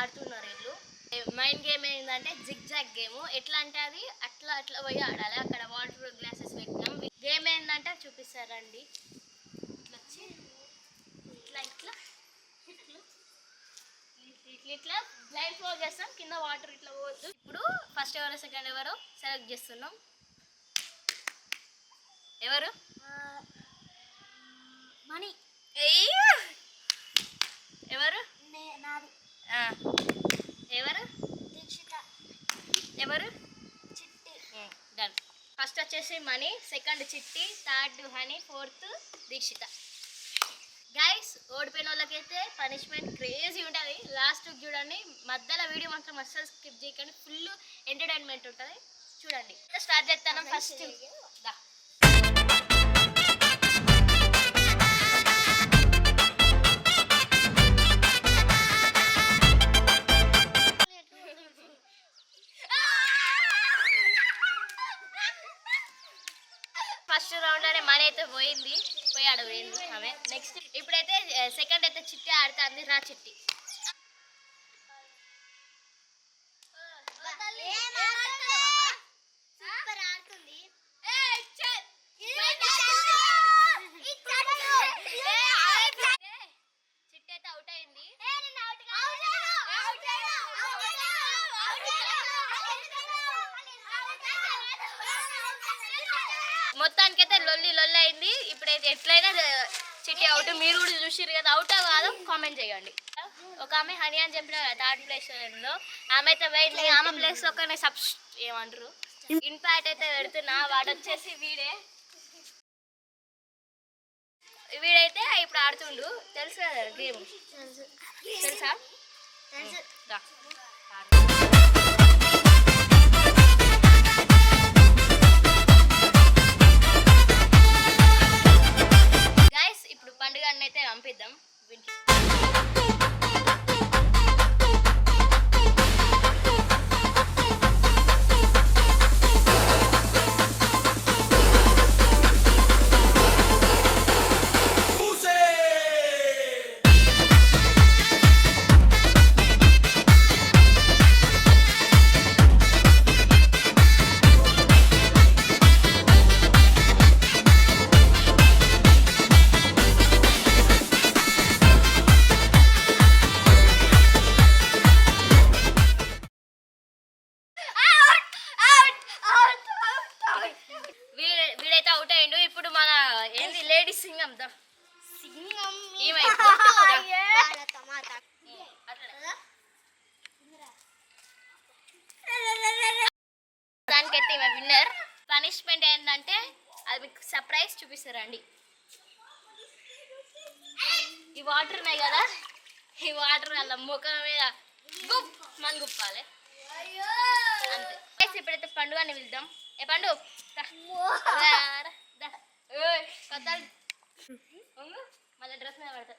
ఆడుతున్నారు వీళ్ళు. Mind game ఏంటంటే జిగ్ జాగ్ గేమ్. ఎట్లా అంటే అది అట్లా అట్లా పోయి ఆడాలి. అక్కడ వాటర్ గ్లాసెస్ పెట్టినాం. గేమ్ ఏంటంటే చూపిస్తారండి. ఇట్లా వచ్చి ఇట్లా ఇట్లా ఇట్లా ఇట్లా బ్లైండ్ ఫ్లో చేస్తాం. కింద వాటర్ ఇట్లా పోవద్దు. ఇప్పుడు ఫస్ట్ ఎవరో సెకండ్ ఎవరో సెలెక్ట్ చేస్తున్నాం. ఎవరు? మనీ. ఎవరు? ఎవరు? దీక్షిత. ఎవరు? చిట్టి. డన్. ఫస్ట్ వచ్చేసి మనీ, సెకండ్ చిట్టి, third honey, fourth Dikshita. Guys ఓడిపోయిన వాళ్ళకైతే పనిష్మెంట్ క్రేజీ ఉంటుంది. లాస్ట్ చూడండి. మధ్యలో వీడియో మాత్రం అస్సలు స్కిప్ చేయకండి. ఫుల్ ఎంటర్టైన్మెంట్ ఉంటుంది. చూడండి. స్టార్ట్ చేస్తాను. ఫస్ట్ ఫస్ట్ రౌండ్ అనే మనీ అయితే పోయింది. పోయాడు పోయింది ఆమె. నెక్స్ట్ ఇప్పుడైతే సెకండ్ అయితే చిట్టి ఆడుతుంది. రా చిట్టి. చిట్టి అయితే అవుట్ అయింది. మొత్తానికైతే లొల్లి అయింది. ఇప్పుడైతే ఎట్లయినా చిట్టి అవుట్. మీరు కూడా చూసిరు కదా. అవుట్ కాదు కామెంట్ చేయండి. ఒక ఆమె హనీ అని చెప్పిన థర్డ్ ప్లేస్ లో ఆమె అయితే పోయింది. ఆమె ప్లేస్ ఒక ఏమంటారు ఇంపాక్ట్ అయితే పెడుతున్నా. వాడు వచ్చేసి వీడైతే ఇప్పుడు ఆడుతుండు. తెలుసు కదా గేమ్. తెలుసా? గైస్ ఇప్పుడు పండుగ అయితే పంపిద్దాం. వీడైతే అవుట్ అయ్యిండు. ఇప్పుడు మన ఏంది లేడీస్ సింగం దానికైతే ఈమె విన్నర్. పనిష్మెంట్ ఏంటంటే అది మీకు సర్ప్రైజ్ చూపిస్తారండి. ఈ వాటర్ ఉన్నాయి కదా, ఈ వాటర్ అలా ముఖం మీద మన గుప్పాలి అంతే. ఇప్పుడైతే పండుగని వెళ్దాం. ఏ పండు మళ్ళీ డ్రెస్ మీద పడతా.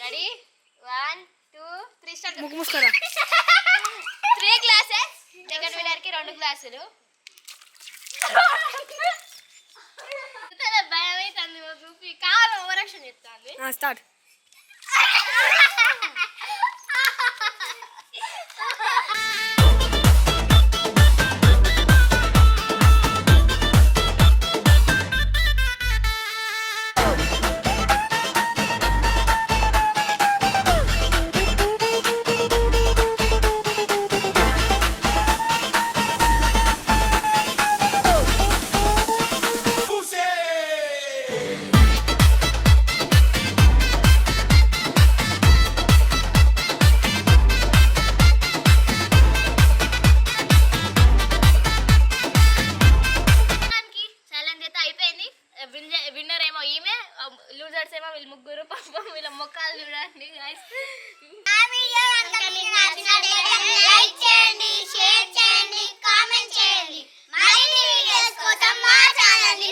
Ready 1 2 3 start. 3 glasses. Second winner కి 2 గ్లాసులు. భయం అవుతుంది. చూపి కావాలి ఓవరాక్షన్ చెప్తాంది. స్టార్ట్. విన్నర్ ఏమో ఈమె, లూజర్స్ ఏమో వీళ్ళు ముగ్గురు. పాపం వీళ్ళ ముఖాలు చూడండి గైస్. లైక్ చేయండి, షేర్ చేయండి, కామెంట్ చేయండి. మరిన్ని వీడియోస్ కోసం మా ఛానల్ ని